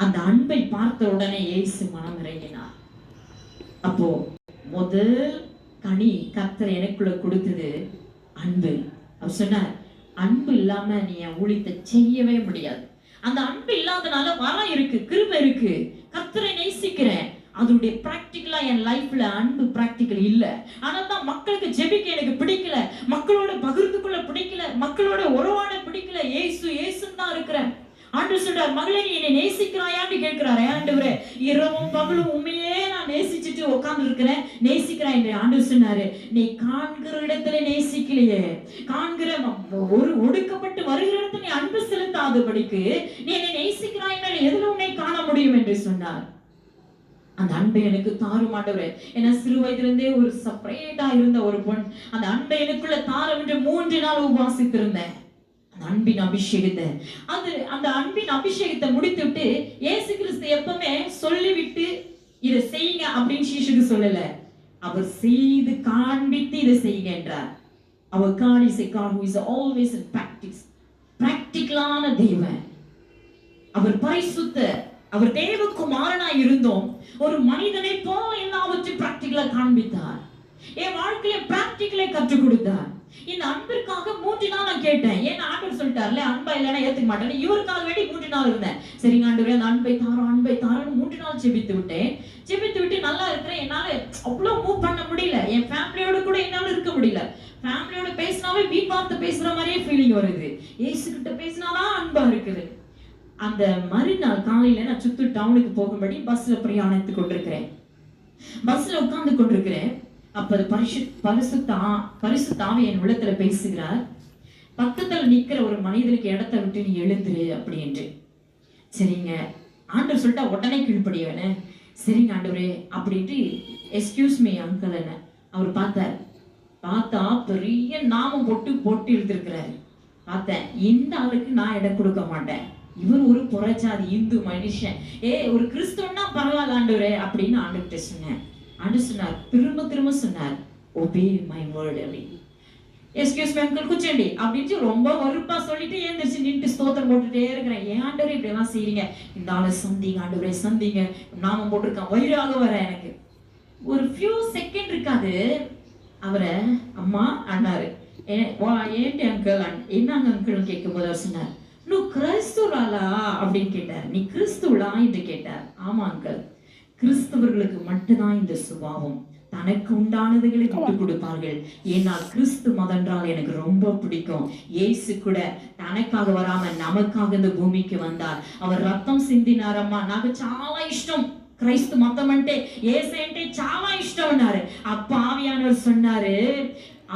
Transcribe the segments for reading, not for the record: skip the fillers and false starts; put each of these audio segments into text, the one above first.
அந்த அன்பை பார்த்த உடனே இயேசு மனம் இறங்கினார். அப்போ முதல் கனி கர்த்தர் எனக்குள்ள கொடுத்தது அன்பு. அவர் சொன்னார், அன்பு இல்லாம நீ என் ஊழியத்தை செய்யவே முடியாது. அந்த அன்பு இல்லாதனால வரம் இருக்கு, கிருபை இருக்கு, கர்த்தரை நேசிக்கிறேன், அதோடைய பிராக்டிகலா என் லைஃப்ல அன்பு பிராக்டிகல் இல்ல. ஆனாதான் மக்களுக்கு ஜெபிக்க எனக்கு பிடிக்கல, மக்களோட பகிர்ந்து கொள்ள பிடிக்கல, மக்களோட உறவாட பிடிக்கல, ஏசு ஏசுன்னு தான் இருக்கிறேன். ஆண்டவர் சொல்றார், மகளே நீ என்னை நேசிக்கிறாயான்னு கேட்கிறாரு. ஆண்டவரே, இரவும் பகலும் உண்மையே நான் நேசிச்சுட்டு உட்கார்ந்து இருக்கிறேன், நேசிக்கிறேன் என்று ஆண்டவர் சொன்னாரு. நீ காண்கிற இடத்துல நேசிக்கலையே, காண்கிற ஒரு ஒடுக்கப்பட்டு வருகிற இடத்துல நீ அன்பு செலுத்தாதபடிக்கு நீ என்னை நேசிக்கிறாய், எதுல உன்னை காண முடியும் என்று சொன்னார். அந்த அன்பை எனக்கு தாரும் ஆண்டவரே. ஏன்னா சிறு வயதிலிருந்தே ஒரு செப்பரேட்டா இருந்த ஒரு பொண், அந்த அன்பை எனக்குள்ள தாரம் என்று 3 நாள் உபவாசித்திருந்தேன். அந்த அன்பின் அபிஷேகத்தை, அந்த அன்பின் அபிஷேகத்தை முடித்துவிட்டு இயேசு கிறிஸ்து எப்பவுமே சொல்லிவிட்டு இதை செய்யுங்க அப்படின்னு சீஷுக்கு சொல்லல, அவர் செய்து காண்பித்து இதை செய்யுங்க என்றார். Our God is a God who is always in practice. பிராக்டிகலான தேவன். அவர் பரிசுத்த, அவர் தேவகுமாரனாய் இருந்தோம், ஒரு மனிதனை போல எல்லாவற்றையும் பிராக்டிகலா காண்பித்தார். என் வாழ்க்கையை பிராக்டிகலை கற்றுக் கொடுத்தார். இந்த அன்பிற்காக 3 நாள் நான் கேட்டேன். ஏன்னா ஆண்டவர் சொல்லிட்டார்ல, அன்பா இல்லைன்னா ஏத்துக்க மாட்டேன். இவருக்காக வேண்டி 3 நாள் இருந்தேன். சரிங்க ஆண்டவரே, அந்த அன்பை தாரோம் அன்பை தாரோன்னு 3 நாள் ஜெபித்து விட்டேன். ஜெபித்து விட்டு நல்லா இருக்கிறேன். என்னால அவ்வளவு மூவ் பண்ண முடியல. என் ஃபேமிலியோட கூட என்னால இருக்க முடியல. ஃபேமிலியோட பேசினாவே வீண் வார்த்தை பேசுற மாதிரியே ஃபீலிங் வருது. ஏசு கிட்ட பேசினாதான் அன்பா இருக்குது. அந்த மறுநாள் காலையில நான் சித்தூர் டவுனுக்கு போகும்படி பஸ்ல பிரயாணித்துக் கொண்டிருக்கிறேன். பஸ்ல உட்கார்ந்து கொண்டிருக்கிறேன். அப்ப பரிசுத்த ஆவி என் உள்ளத்துல பேசுகிறார், பக்கத்துல நிக்கிற ஒரு மனிதனுக்கு இடத்தை விட்டு நீ எழுந்துரு அப்படி என்று. சரிங்க ஆண்டவர் சொல்லிட்டா உடனே கீழ்ப்படியவன. சரிங்க ஆண்டவரே அப்படின்ட்டு எக்ஸ்கியூஸ் மீ அங்கிள் என்ன அவர் பார்த்தார். பார்த்தா பெரிய நாமம் போட்டு எழுதிருக்கிறாரு. பார்த்தேன், இந்த ஆளுக்கு நான் இடம் கொடுக்க மாட்டேன், இவர் ஒரு புறஜாதி இந்து மனுஷன், ஒரு கிறிஸ்தவன்னா பரவாயில்ல ஆண்டவரே அப்படின்னு ஆண்டுகிட்ட சொன்னேன். ஆண்டவர் சொன்னார், திரும்ப சொன்னார், obey my word அப்படின்னு. எக்ஸ்கியூஸ் மீ அங்கிள் குச்சண்டி அப்படின்ட்டு ரொம்ப வறுப்பா சொல்லிட்டு ஏந்திரிச்சு நின்று ஸ்தோத்திரம் போட்டுட்டே இருக்கிறேன். ஏன் ஆண்டவரே இப்படி எல்லாம் செய்றீங்க, இந்த ஆளை சந்திங்க ஆண்டவரே சந்திங்க, நாமம் போட்டிருக்கான், வயிறாக வர. எனக்கு ஒரு ஃபியூ செகண்ட் இருக்காது, அவரை அம்மா அண்ணாரு. ஏன்டி அங்கிள், என்னங்க அங்கிள் கேட்கும் போது அவர் சொன்னார், நீ கிறிஸ்துவாளா அப்படின்னு கேட்டார். நீ கிறிஸ்துவளா என்று கேட்டார். ஆமா அங்கிள், கிறிஸ்தவர்களுக்கு மட்டும்தான் இந்த சுபாவம், தனக்கு உண்டானதுகளை விட்டு கொடுப்பார்கள். ஏனால் கிறிஸ்து மதம் என்றால் எனக்கு ரொம்ப பிடிக்கும். இயேசு கூட தனக்காக வராம நமக்காக இந்த பூமிக்கு வந்தார். அவர் ரத்தம் சிந்தினாரம்மா, నాకు చాలా ఇష్టం క్రైస్తు మతం అంటే, యేసు అంటే చాలా ఇష్టం అన్నారు. அப்ப ஆவியானவர் சொன்னாரு,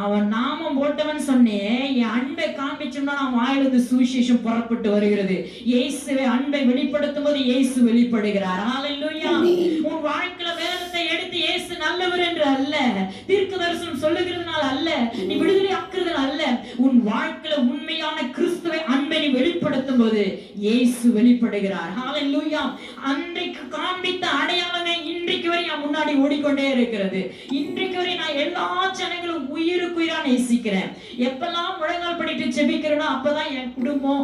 அவன் நாமம் போட்டவன் சொன்னேன், என் அன்பை காண்பிச்சோம்னா நான் வாயிலிருந்து சுவிசேஷம் புறப்பட்டு வருகிறது. இயேசுவை அன்பை வெளிப்படுத்தும் போது இயேசு வெளிப்படுகிறார். ஹல்லேலூயா. உன் வாழ்க்கையில வேதத்தை எடுத்து இயேசு நல்லவர் என்று அல்ல, தீர்க்கதரிசனம் சொல்லுகிறதுனால அல்ல, நீ விடுதலை ஆக்குறதுனால அல்ல, உன் வாழ்க்கையில உண்மையான கிறிஸ்துவை அன்பை நீ வெளிப்படுத்தும் போது இயேசு வெளிப்படுகிறார். ஹல்லேலூயா. அன்றைக்கு காண்பித்த அடையாளமே இன்றைக்கு வரை நான் முன்னாடி ஓடிக்கொண்டே இருக்கிறது. இன்றைக்கு வரை நான் எல்லா ஜனங்களும் உயிருக்குயிரா நேசிக்கிறேன். எப்பெல்லாம் முழங்கால் படிட்டு ஜெபிக்கிறேனோ அப்பதான் என் குடும்பம்,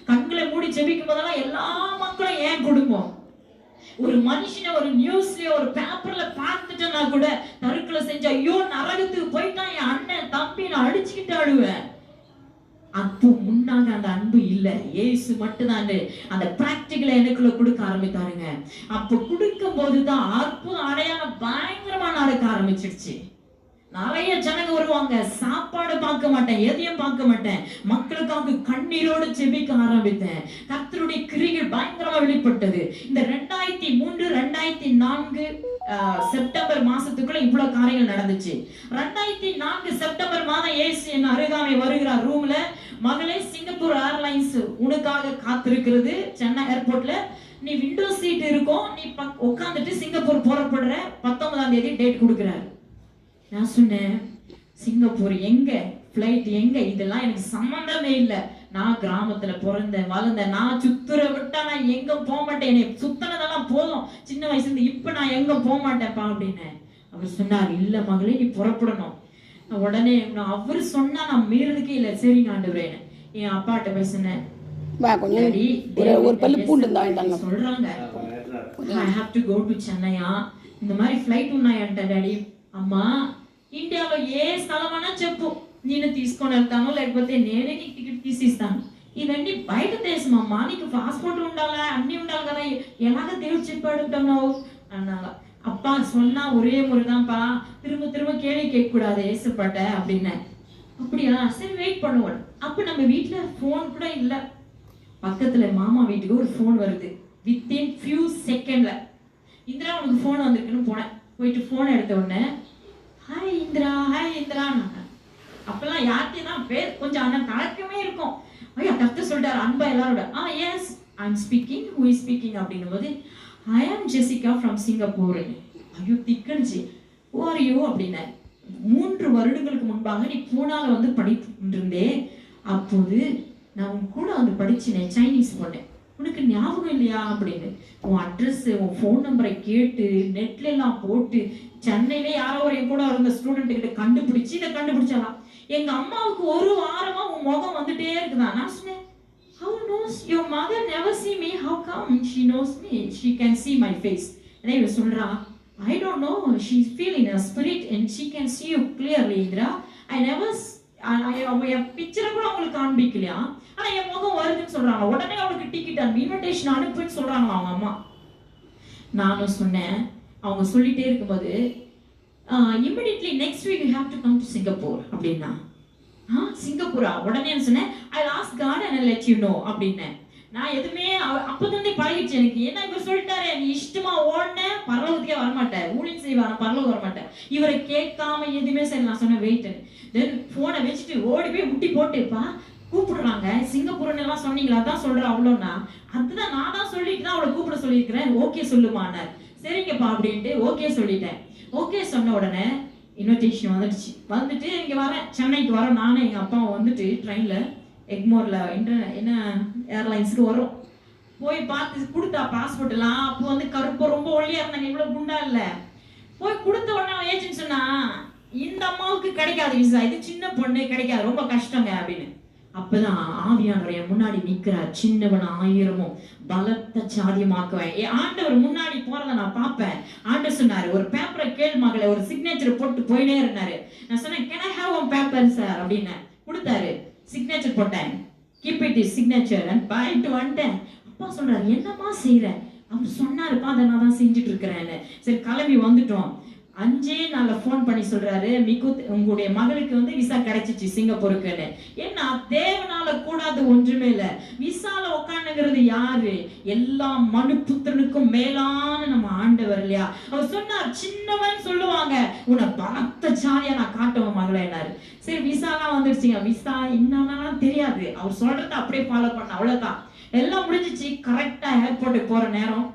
கண்களை மூடி ஜெபிக்கும் போதெல்லாம் எல்லா மக்களும் என் குடும்பம். ஒரு மனுஷனை ஒரு நியூஸ்லயோ ஒரு பேப்பர்ல பார்த்துட்டேன்னா கூட தருக்களை செஞ்ச ஐயோ நரகத்துக்கு போயிட்டான் என் அண்ணன் தம்பி நான் அடிச்சுக்கிட்டு ஆடுவேன். அப்போ முன்னாங்க அந்த அன்பு இல்ல, இயேசு மட்டும்தான் அந்த பிராக்டிகலை எனக்குள்ள கொடுக்க ஆரம்பித்தாருங்க. அப்போ கொடுக்கும் போதுதான் அற்புதம் அடையாளம் பயங்கரமா நடக்க ஆரம்பிச்சிருச்சு. நிறைய ஜனங்க வருவாங்க, சாப்பாடு பார்க்க மாட்டேன், எதையும் பார்க்க மாட்டேன், மக்களுக்காக கண்ணீரோடு ஜெபிக்க ஆரம்பித்தேன். கர்த்தருடைய கிரிகள் பயங்கரமா வெளிப்பட்டது. இந்த 2003 2004 செப்டம்பர் மாசத்துக்குள்ள இவ்வளவு காரியங்கள் நடந்துச்சு. 2004 செப்டம்பர் மாதம் இயேசு என் அருகாமை வருகிறார் ரூம்ல. மகளே, சிங்கப்பூர் ஏர்லைன்ஸ் உனக்காக காத்திருக்கிறது சென்னை ஏர்போர்ட்ல, நீ விண்டோ சீட் இருக்கும், நீ உட்காந்துட்டு சிங்கப்பூர் புறப்படுற, 19ஆம் தேதி டேட் கொடுக்குறாரு. நான் சொன்னேன், சிங்கப்பூர் எங்க, பிளைட் எங்க, இதெல்லாம் எனக்கு சம்பந்தமே இல்லை. நான் கிராமத்துல பிறந்த வளர்ந்த, நான் சுத்துற விட்டா நான் எங்க போக மாட்டேன், என்னை சுத்தினதெல்லாம் போதும் சின்ன வயசுல இருந்து, இப்ப நான் எங்க போக மாட்டேன்ப்பா அப்படின்னு. அவர் சொன்னார், இல்ல மகளே நீ புறப்படணும். உடனே அவரு சொன்னா நான் மீறதுக்கே இல்லை. சரிங்க ஆண்டவரே, என் அப்பாட்ட பேசினேன், வா கொஞ்சம் ஒரு பல்லு பூண்டு இருந்தாங்க சொல்றாங்க I have to go to Chennaiah இந்த மாதிரி ఫ్లైట్ ఉన్నాయంట డాడీ అమ్మా ఇండియాలో ఏ స్థలమన్నా చెప్పు నేను తీసుకొని వెళ్తాను లేకపోతే నేనే నీకు టికెట్ తీసిస్తాను ఇవన్నీ బయట దేశం అమ్మా నీకు పాస్పోర్ట్ ఉండాలా అన్ని ఉండాలి కదా ఎలాగ దేవుడు చెప్పాడు అంటున్నావు అన్నాங்க அப்பா சொன்னா ஒரே முறைதான்ப்பா திரும்ப திரும்ப கேள்வி கேட்க கூடாது ஏசப்பட்ட அப்படின்னு அப்படியா சரி வெயிட் பண்ணுவோம் அப்ப நம்ம வீட்டுல போன் கூட இல்ல பக்கத்துல மாமா வீட்டுக்கு ஒரு போன் வருது வித்தின் ஃபியூ செகண்ட்ல இந்திரா உனக்கு போன் வந்திருக்குன்னு போனேன் போயிட்டு போன் எடுத்த உடனே ஹாய் இந்திரா அப்பெல்லாம் யார்கிட்டயும் தான் பேர் கொஞ்சம் ஆனா தழக்கமே இருக்கும் ஐயா கத்த சொல்லிட்டாரு அன்பா எல்லாரோட yes I am speaking who is speaking அப்படின்னும் போது I am Jessica from Singapore. ஐயோ திக்கன்சி who are you அப்படின்னா 3 வருடங்களுக்கு முன்பாக நீ பூனால வந்து படித்துட்டு இருந்தே அப்போது நான் உன் கூட வந்து படிச்சினேன் சைனீஸ் பொண்ணு உனக்கு ஞாபகம் இல்லையா அப்படின்னு உன் அட்ரஸ் உன் ஃபோன் நம்பரை கேட்டு நெட்ல எல்லாம் போட்டு சென்னையில யாரோ ஒரு என் கூட இருந்த ஸ்டூடெண்ட் கிட்ட கண்டுபிடிச்சு இதை கண்டுபிடிச்சாலாம் எங்க அம்மாவுக்கு ஒரு வாரமா உன் முகம் வந்துட்டே இருக்குதான் நான் சொன்னேன் how knows your mother never see me how come she knows me she can see my face and I சொல்றா I don't know she feel in her spirit and she can see you clearly Indra I never என் பிக்சரை கூட அவங்களுக்கு காண்பிக்கலையா ஆனா என் முகம் வருதுன்னு சொல்றாங்க உடனே அவளுக்கு டிக்கெட் இன்விடேஷன் அனுப்புன்னு சொல்றாங்க அவங்க அம்மா நானும் சொன்னேன் அவங்க சொல்லிட்டே இருக்கும்போது immediately next week you have to come to Singapore அப்படின்னா சிங்கப்பூரா உடனே சொன்னேன் I ask God and I'll let you know அப்படின்னேன் நான் எதுவுமே அப்பதான் பழகிடுச்சு எனக்கு ஏன்னா இவர் சொல்லிட்டாரு நீ இஷ்டமா ஓடனே பரலோகத்துக்கே வரமாட்டேன் ஊழியம் செய்வான பரலோகம் வரமாட்டேன் இவரை கேட்காம எதுவுமே சரி நான் சொன்னேன் வெயிட் தென் போனை வச்சுட்டு ஓடி போய் முட்டி போட்டுப்பா கூப்பிடுறாங்க சிங்கப்பூர்னு எல்லாம் சொன்னீங்களா தான் சொல்றேன் அவ்வளோன்னா அதுதான் நான் தான் சொல்லிட்டு தான் அவளை கூப்பிட சொல்லியிருக்கிறேன் ஓகே சொல்லுமானார் சரிங்கப்பா அப்படின்ட்டு ஓகே சொல்லிட்டேன் ஓகே சொன்ன உடனே இன்விடேஷன் வந்துட்டு இங்க வரேன் சென்னைக்கு வரோம் நானும் எங்க அப்பாவும் வந்துட்டு ட்ரெயின்ல எக்மோர்ல என்ன ஏர்லைன்ஸ்க்கு வரும் போய் பார்த்து கொடுத்தா பாஸ்போர்ட் எல்லாம் அப்போ வந்து கருப்பு ரொம்ப ஒல்லியா இருந்தாங்க இவ்வளவு குண்டா இல்ல போய் கொடுத்த உடனே ஏஜென்ட் சொன்னா இந்த அம்மாவுக்கு கிடைக்காது விசா இது சின்ன பொண்ணு கிடைக்காது ரொம்ப கஷ்டங்க அப்படின்னு அப்பதான் ஆவியானவர் என் முன்னாடி நிக்கிறார் சின்னவன் 1000 பலத்த சாதியமாக்குவேன் ஆண்டவர் முன்னாடி போறதை நான் பார்ப்பேன் ஆண்டவர் சொன்னாரு ஒரு பேப்பரை கேள் மகளே ஒரு சிக்னேச்சர் போட்டு போயினே இருந்தாரு நான் சொன்னேன் can I have one paper sir அப்படின்னு கொடுத்தாரு சிக்னேச்சர் போட்டேன் keep it is signature and point வந்துட்டேன் அப்பா சொல்றாரு என்னமா செய்யற அவர் சொன்னாருப்பா அதை நான் தான் செஞ்சுட்டு இருக்கிறேன்னு சரி கிளம்பி வந்துட்டோம் 5 நாள்ல போன் பண்ணி சொல்றாரு மிகு உங்களுடைய மகளுக்கு வந்து விசா கிடைச்சிச்சு சிங்கப்பூருக்குன்னு ஏன்னா தேவனால கூடாது ஒன்றுமே இல்ல விசால உட்காந்துங்கிறது யாரு எல்லா மனுபுத்திரனுக்கும் மேலான நம்ம ஆண்டவர் இல்லையா அவர் சொன்னார் சின்னவன் சொல்லுவாங்க உன்னை பலத்த ஜாலியா நான் காட்டுவேன் மகளேனாரு சரி விசாலாம் வந்துருச்சுங்க விசா என்னன்னாலாம் தெரியாது அவர் சொல்றத அப்படியே ஃபாலோ பண்ண அவ்வளவுதான் எல்லாம் முடிஞ்சிச்சு கரெக்டா ஏர்போர்ட்டுக்கு போற நேரம்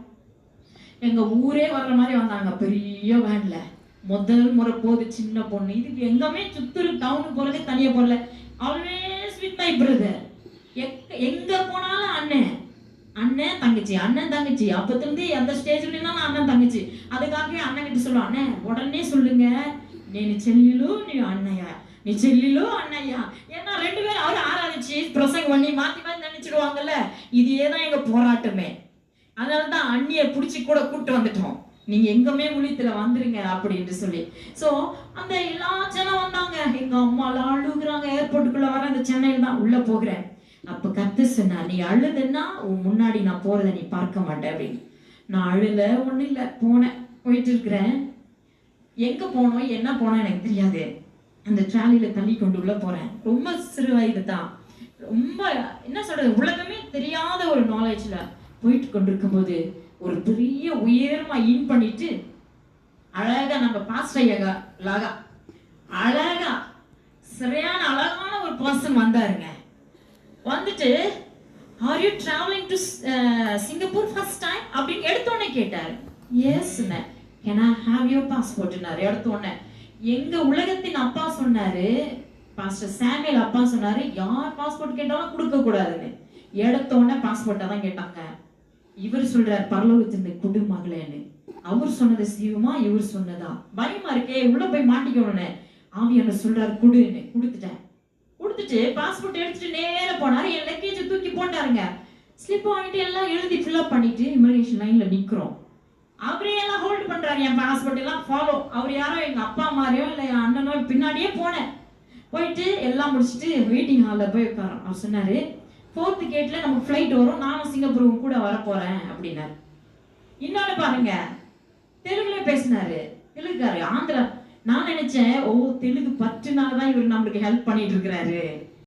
எங்க ஊரே வர்ற மாதிரி வந்தாங்க பெரிய வேன்ல முதல் முறை போகுது சின்ன பொண்ணு இதுக்கு எங்கமே சுத்தூர் டவுனுக்கு போறதே தனியா போறல ஆல்வேஸ் வித் மை பிரதர் எங்க போனாலும் அண்ணன் தங்கச்சி அண்ணன் தங்கச்சி அப்பத்துல இருந்து எந்த ஸ்டேஜ்ல இருந்தாலும் அண்ணன் தங்கச்சி அதுக்காகவே அண்ணன் கிட்ட சொல்லுவான் அண்ணன் உடனே சொல்லுங்க నేను చెల్లెలు నీ అన్నయ్య నీ చెల్లెలు అన్నయ్య ஏன்னா 2 பேரும் அவர் ஆராதிச்சு பிரசங்கம் பண்ணி மாத்தி மாத்தி நினைச்சிடுவாங்கல்ல இதே தான் எங்க போராட்டமே அதனாலதான் அண்ணியை பிடிச்சி கூட கூட்டு வந்துட்டோம் நீங்க எங்கமே முழித்துல வந்துருங்க அப்படின்னு சொல்லி சோ அந்த எல்லா ஜனம் வந்தாங்க எங்க அம்மா எல்லாம் அழுகுறாங்க ஏர்போர்ட்டுக்குள்ள வர அந்த சென்னையில தான் உள்ள போகிறேன் அப்ப கத்து சொன்னா நீ அழுதுன்னா உன் முன்னாடி நான் போறதை நீ பார்க்க மாட்டேன் அப்படின்னு நான் அழுல ஒண்ணு இல்ல போயிட்டு இருக்கிறேன் எங்க போனோம் என்ன போனோம் எனக்கு தெரியாது அந்த ட்ராலியில தள்ளி கொண்டு உள்ள போறேன் ரொம்ப சிறு வயது தான் ரொம்ப என்ன சொல்றது உலகமே தெரியாத ஒரு நாலேஜ்ல போயிட்டு கொண்டிருக்கும் போது ஒரு பெரிய உயரமா இன் பண்ணிட்டு அழகா நம்ம பாஸ்டர் லாகா அழகா சரியான அழகான ஒரு பர்சன் வந்தாருங்க வந்துட்டு are you travelling to Singapore first time அப்படின்னு எடுத்தோடனே கேட்டாரு yes can I have your பாஸ்போர்ட்னாரு எடுத்தோடனே எங்க உலகத்தின் அப்பா சொன்னாரு பாஸ்டர் சாமுவேல் அப்பா சொன்னாரு யார் பாஸ்போர்ட் கேட்டாலும் கொடுக்க கூடாதுன்னு எடுத்தோடனே பாஸ்போர்ட்டை தான் கேட்டாங்க இவர் சொல்றார் பரலோகத்தின் குடுமகளேன்னு அவர் சொன்னது செய்யுமா இவர் சொன்னதா பயமா இருக்கே உள்ள போய் மாட்டிக்கணும்னு ஆவியானவர் சொல்றாரு குடுன்னு கொடுத்துட்டேன் கொடுத்துட்டு பாஸ்போர்ட் எடுத்துட்டு நேரா போனாரு. என் லக்கேஜ் தூக்கி போட்டாருங்க. ஸ்லிப் வாங்கிட்டு எல்லாம் எழுதி ஃபில் பண்ணிட்டு இமிகிரேஷன் லைன்ல நிக்கிறோம். அவரே எல்லாம் ஹோல்ட் பண்றாரு. என் பாஸ்போர்ட் எல்லாம் ஃபாலோ. அவர் யாரோ எங்க அப்பா மாதிரியோ இல்ல என் அண்ணனோ பின்னாடியே போனேன். போயிட்டு எல்லாம் முடிச்சுட்டு வெயிட்டிங் ஹால்ல போய் உட்காரோம். அவர் சொன்னாரு, 4th கேட்ல நமக்கு ஃப்ளைட் வரும், நானும் சிங்கப்பூருக்கு கூட வர போறேன் அப்படின்னாரு. இன்னொன்னு பாருங்க, தெலுங்குல பேசினாரு. தெலுங்குக்காரு, ஆந்திரா. நான் நினைச்சேன், ஓ தெலுங்கு 10 நாள் தான் இவர் நம்மளுக்கு ஹெல்ப் பண்ணிட்டு இருக்கிறாரு